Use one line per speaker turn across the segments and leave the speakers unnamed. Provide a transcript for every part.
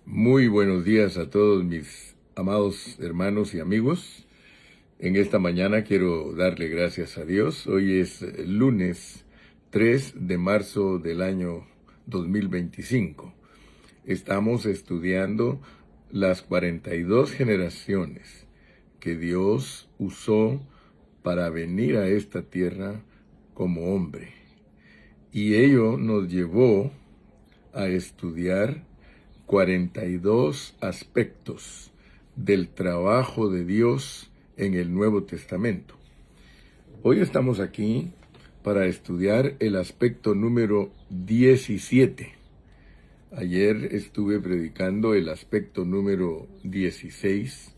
Muy buenos días a todos mis amados hermanos y amigos. En esta mañana quiero darle gracias a Dios. Hoy es lunes 3 de marzo del año 2025. Estamos estudiando las 42 generaciones que Dios usó para venir a esta tierra como hombre. Y ello nos llevó a estudiar 42 aspectos del trabajo de Dios en el Nuevo Testamento. Hoy estamos aquí para estudiar el aspecto número 17. Ayer estuve predicando el aspecto número 16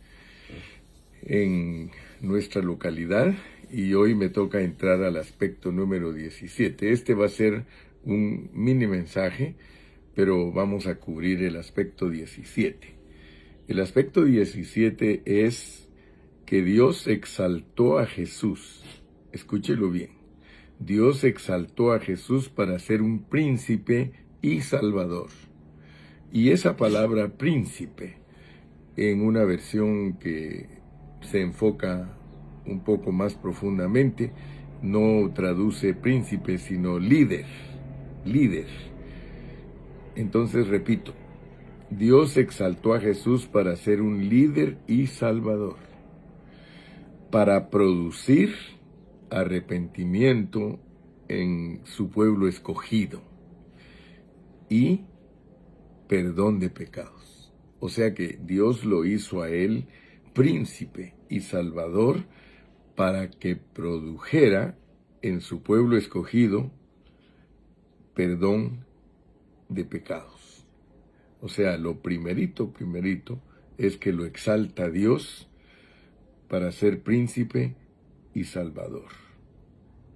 en nuestra localidad y hoy me toca entrar al aspecto número 17. Este va a ser un mini mensaje, pero vamos a cubrir el aspecto 17. El aspecto 17 es que Dios exaltó a Jesús. Escúchelo bien. Dios exaltó a Jesús para ser un príncipe y salvador. Y esa palabra príncipe, en una versión que se enfoca un poco más profundamente, no traduce príncipe, sino líder. Entonces repito, Dios exaltó a Jesús para ser un líder y salvador, para producir arrepentimiento en su pueblo escogido y perdón de pecados. O sea que Dios lo hizo a él príncipe y salvador para que produjera en su pueblo escogido perdón de pecados. O sea, lo primerito es que lo exalta Dios para ser príncipe y salvador.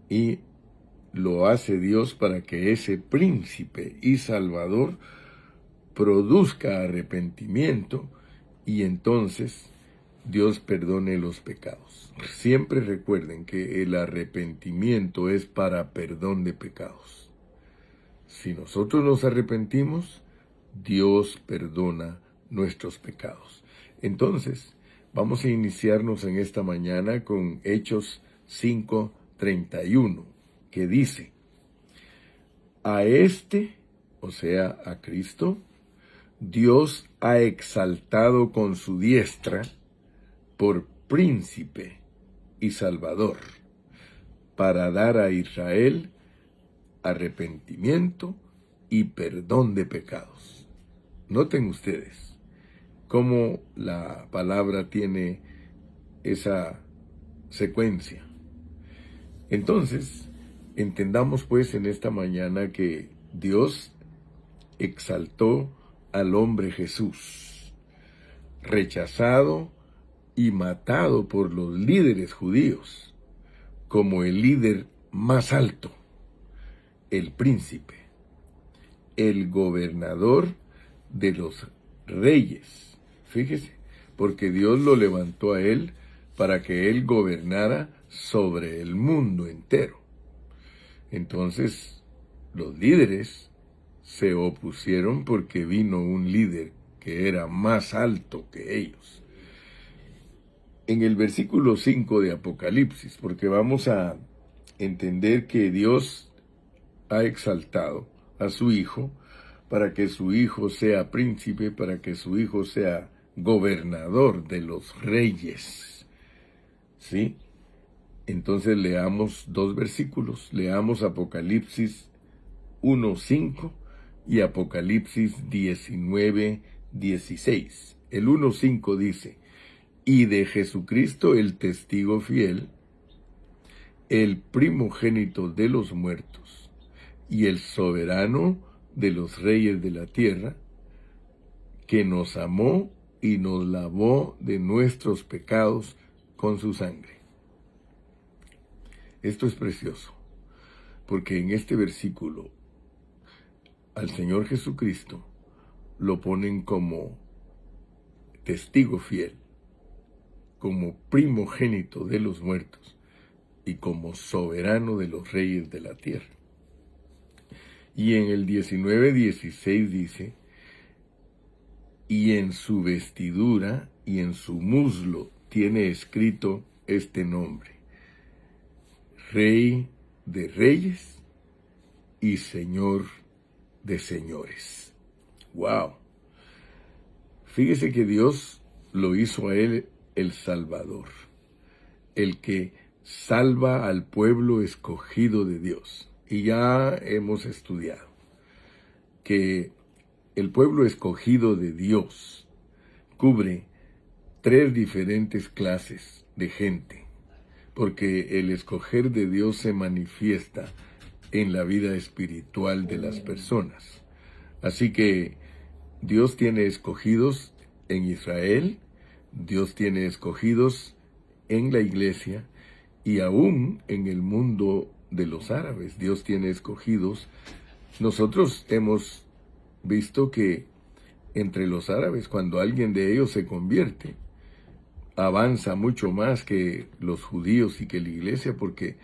Y lo hace Dios para que ese príncipe y salvador produzca arrepentimiento y entonces Dios perdone los pecados. Siempre recuerden que el arrepentimiento es para perdón de pecados. Si nosotros nos arrepentimos, Dios perdona nuestros pecados. Entonces, vamos a iniciarnos en esta mañana con Hechos 5:31, que dice: a este, o sea, a Cristo, Dios ha exaltado con su diestra por príncipe y salvador, para dar a Israel arrepentimiento y perdón de pecados. Noten ustedes cómo la palabra tiene esa secuencia. Entonces, entendamos pues en esta mañana que Dios exaltó al hombre Jesús, rechazado y matado por los líderes judíos, como el líder más alto, el príncipe, el gobernador de los reyes. Fíjese, porque Dios lo levantó a él para que él gobernara sobre el mundo entero. Entonces, los líderes se opusieron porque vino un líder que era más alto que ellos. En el versículo 5 de Apocalipsis, porque vamos a entender que Dios ha exaltado a su Hijo para que su Hijo sea príncipe, para que su Hijo sea gobernador de los reyes. ¿Sí? Entonces leamos dos versículos. Leamos Apocalipsis 1:5 y Apocalipsis 19:16. El 1:5 dice: y de Jesucristo el testigo fiel, el primogénito de los muertos y el soberano de los reyes de la tierra, que nos amó y nos lavó de nuestros pecados con su sangre. Esto es precioso, porque en este versículo al Señor Jesucristo lo ponen como testigo fiel, como primogénito de los muertos y como soberano de los reyes de la tierra. Y en el 19:16 dice: y en su vestidura y en su muslo tiene escrito este nombre: Rey de Reyes y Señor de Señores. ¡Wow! Fíjese que Dios lo hizo a él el Salvador, el que salva al pueblo escogido de Dios. Y ya hemos estudiado que el pueblo escogido de Dios cubre 3 diferentes clases de gente, porque el escoger de Dios se manifiesta en la vida espiritual de las personas. Así que Dios tiene escogidos en Israel, Dios tiene escogidos en la iglesia y aún en el mundo de los árabes. Dios tiene escogidos. Nosotros hemos visto que entre los árabes, cuando alguien de ellos se convierte, avanza mucho más que los judíos y que la iglesia, porque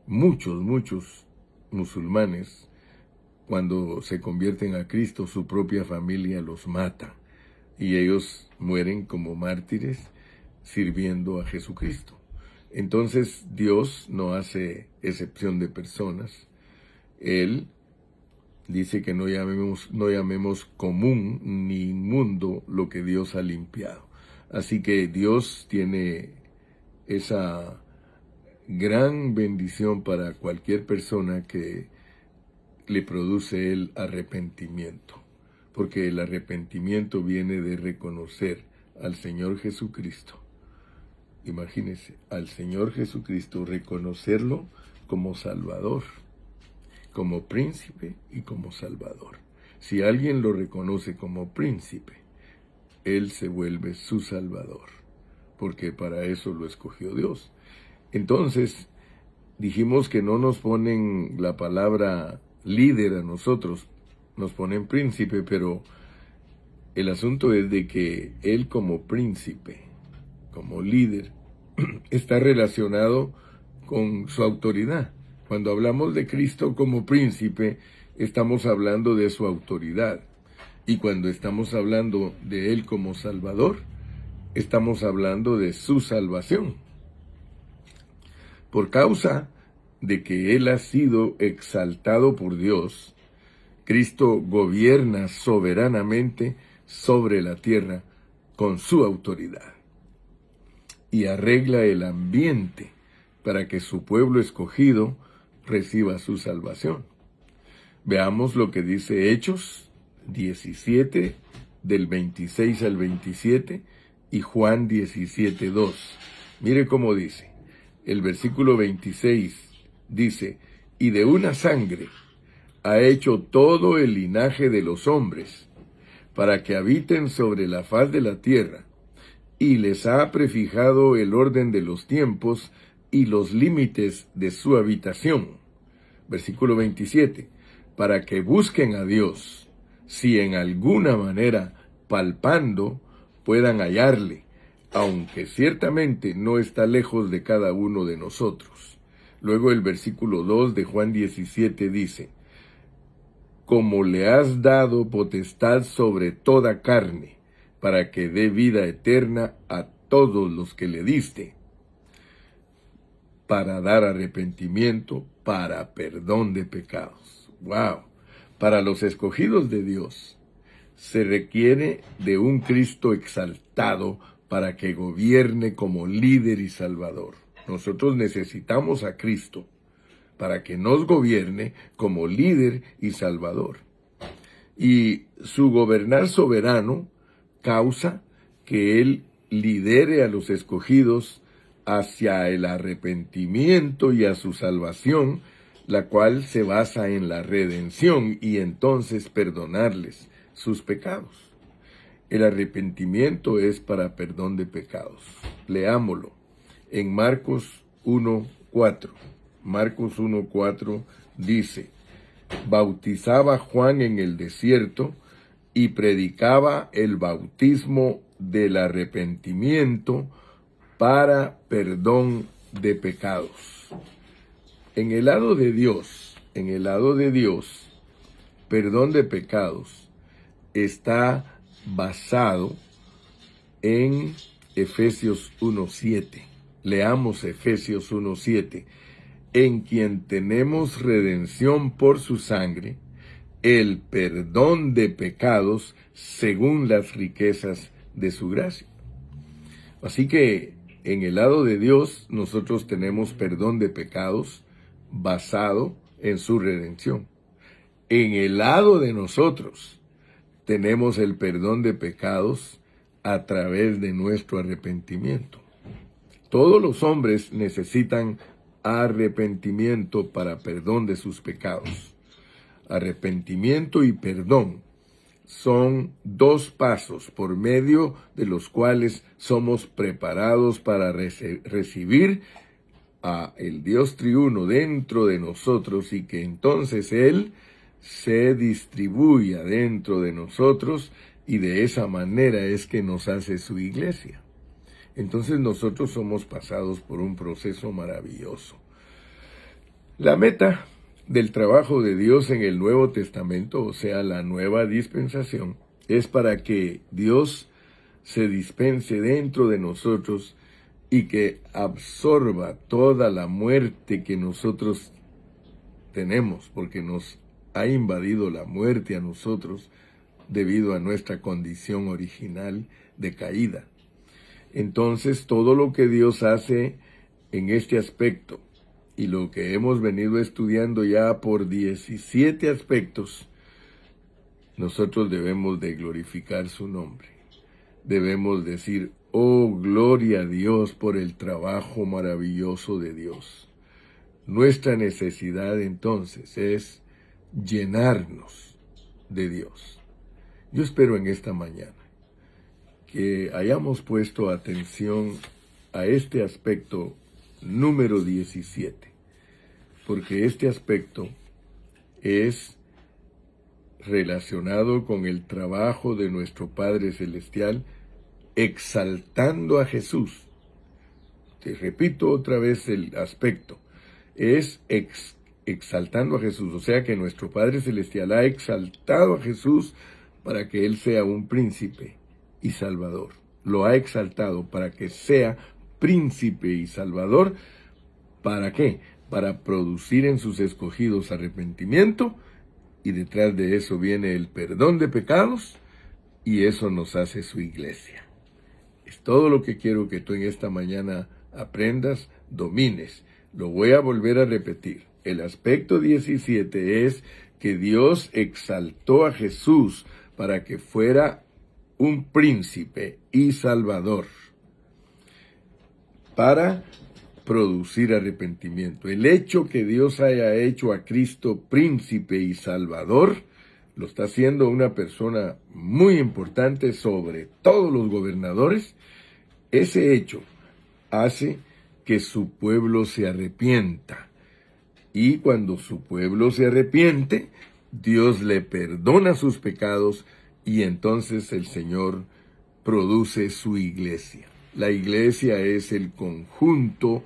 muchos musulmanes, cuando se convierten a Cristo, su propia familia los mata y ellos mueren como mártires sirviendo a Jesucristo. Entonces Dios no hace excepción de personas. Él dice que no llamemos común ni inmundo lo que Dios ha limpiado. Así que Dios tiene esa gran bendición para cualquier persona que le produce el arrepentimiento, porque el arrepentimiento viene de reconocer al Señor Jesucristo. Imagínense, al Señor Jesucristo, reconocerlo como Salvador, como príncipe y como Salvador. Si alguien lo reconoce como príncipe, Él se vuelve su Salvador, porque para eso lo escogió Dios. Entonces, dijimos que no nos ponen la palabra líder a nosotros, nos ponen príncipe, pero el asunto es de que Él como príncipe, como líder, está relacionado con su autoridad. Cuando hablamos de Cristo como príncipe, estamos hablando de su autoridad. Y cuando estamos hablando de Él como Salvador, estamos hablando de su salvación. Por causa de que Él ha sido exaltado por Dios, Cristo gobierna soberanamente sobre la tierra con su autoridad y arregla el ambiente para que su pueblo escogido reciba su salvación. Veamos lo que dice Hechos 17, del 26 al 27, y Juan 17, 2. Mire cómo dice. El versículo 26 dice: y de una sangre ha hecho todo el linaje de los hombres, para que habiten sobre la faz de la tierra, y les ha prefijado el orden de los tiempos y los límites de su habitación. Versículo 27, para que busquen a Dios, si en alguna manera, palpando, puedan hallarle, aunque ciertamente no está lejos de cada uno de nosotros. Luego el versículo 2 de Juan 17 dice: como le has dado potestad sobre toda carne, para que dé vida eterna a todos los que le diste, para dar arrepentimiento, para perdón de pecados. ¡Wow! Para los escogidos de Dios se requiere de un Cristo exaltado para que gobierne como líder y salvador. Nosotros necesitamos a Cristo para que nos gobierne como líder y salvador. Y su gobernar soberano causa que Él lidere a los escogidos hacia el arrepentimiento y a su salvación, la cual se basa en la redención y entonces perdonarles sus pecados. El arrepentimiento es para perdón de pecados. Leámoslo en Marcos 1:4. Marcos 1:4 dice: bautizaba Juan en el desierto y predicaba el bautismo del arrepentimiento para perdón de pecados. En el lado de Dios, perdón de pecados está basado en Efesios 1:7. Leamos Efesios 1:7. En quien tenemos redención por su sangre, el perdón de pecados según las riquezas de su gracia. Así que en el lado de Dios nosotros tenemos perdón de pecados basado en su redención. En el lado de nosotros tenemos el perdón de pecados a través de nuestro arrepentimiento. Todos los hombres necesitan arrepentimiento para perdón de sus pecados. Arrepentimiento y perdón son dos pasos por medio de los cuales somos preparados para recibir a el Dios triuno dentro de nosotros y que entonces Él se distribuya dentro de nosotros y de esa manera es que nos hace su iglesia. Entonces nosotros somos pasados por un proceso maravilloso. La meta del trabajo de Dios en el Nuevo Testamento, o sea, la nueva dispensación, es para que Dios se dispense dentro de nosotros y que absorba toda la muerte que nosotros tenemos, porque nos ha invadido la muerte a nosotros debido a nuestra condición original de caída. Entonces, todo lo que Dios hace en este aspecto y lo que hemos venido estudiando ya por 17 aspectos, nosotros debemos de glorificar su nombre. Debemos decir, oh, gloria a Dios por el trabajo maravilloso de Dios. Nuestra necesidad entonces es llenarnos de Dios. Yo espero en esta mañana que hayamos puesto atención a este aspecto número 17, porque este aspecto es relacionado con el trabajo de nuestro Padre Celestial, exaltando a Jesús. Te repito otra vez el aspecto, es exaltando a Jesús, o sea que nuestro Padre Celestial ha exaltado a Jesús para que Él sea un príncipe y salvador. Lo ha exaltado para que sea príncipe y salvador. ¿Para qué? Para producir en sus escogidos arrepentimiento, y detrás de eso viene el perdón de pecados, y eso nos hace su iglesia. Es todo lo que quiero que tú en esta mañana aprendas, domines. Lo voy a volver a repetir. El aspecto 17 es que Dios exaltó a Jesús para que fuera un príncipe y salvador, para producir arrepentimiento. El hecho que Dios haya hecho a Cristo príncipe y salvador, lo está haciendo una persona muy importante sobre todos los gobernadores. Ese hecho hace que su pueblo se arrepienta. Y cuando su pueblo se arrepiente, Dios le perdona sus pecados y entonces el Señor produce su iglesia. La iglesia es el conjunto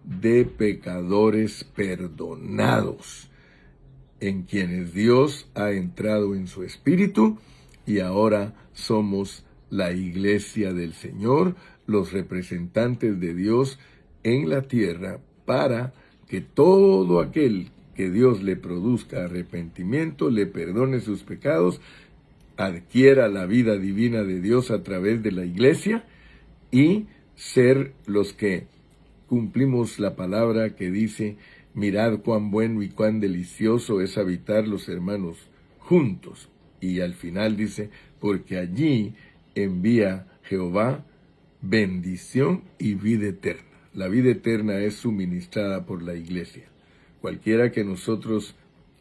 de pecadores perdonados, en quienes Dios ha entrado en su espíritu y ahora somos la iglesia del Señor, los representantes de Dios en la tierra, para que todo aquel que Dios le produzca arrepentimiento, le perdone sus pecados, adquiera la vida divina de Dios a través de la iglesia y ser los que cumplimos la palabra que dice, mirad cuán bueno y cuán delicioso es habitar los hermanos juntos. Y al final dice, porque allí envía Jehová bendición y vida eterna. La vida eterna es suministrada por la iglesia. Cualquiera que nosotros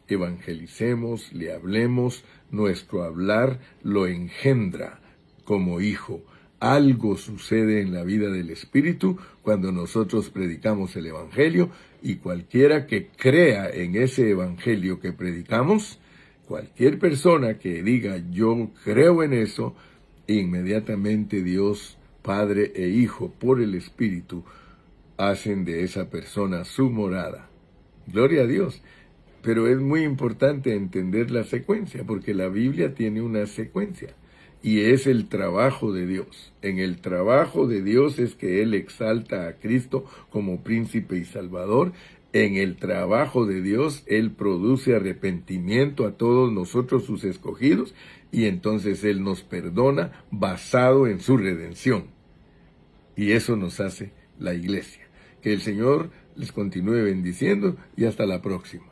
evangelicemos, le hablemos, nuestro hablar lo engendra como hijo. Algo sucede en la vida del Espíritu cuando nosotros predicamos el Evangelio, y cualquiera que crea en ese Evangelio que predicamos, cualquier persona que diga yo creo en eso, inmediatamente Dios, Padre e Hijo, por el Espíritu, hacen de esa persona su morada. Gloria a Dios. Pero es muy importante entender la secuencia, porque la Biblia tiene una secuencia. y es el trabajo de Dios. En el trabajo de Dios es que Él exalta a Cristo como príncipe y salvador. En el trabajo de Dios, Él produce arrepentimiento a todos nosotros, sus escogidos, y entonces Él nos perdona basado en su redención. Y eso nos hace la iglesia. Que el Señor les continúe bendiciendo y hasta la próxima.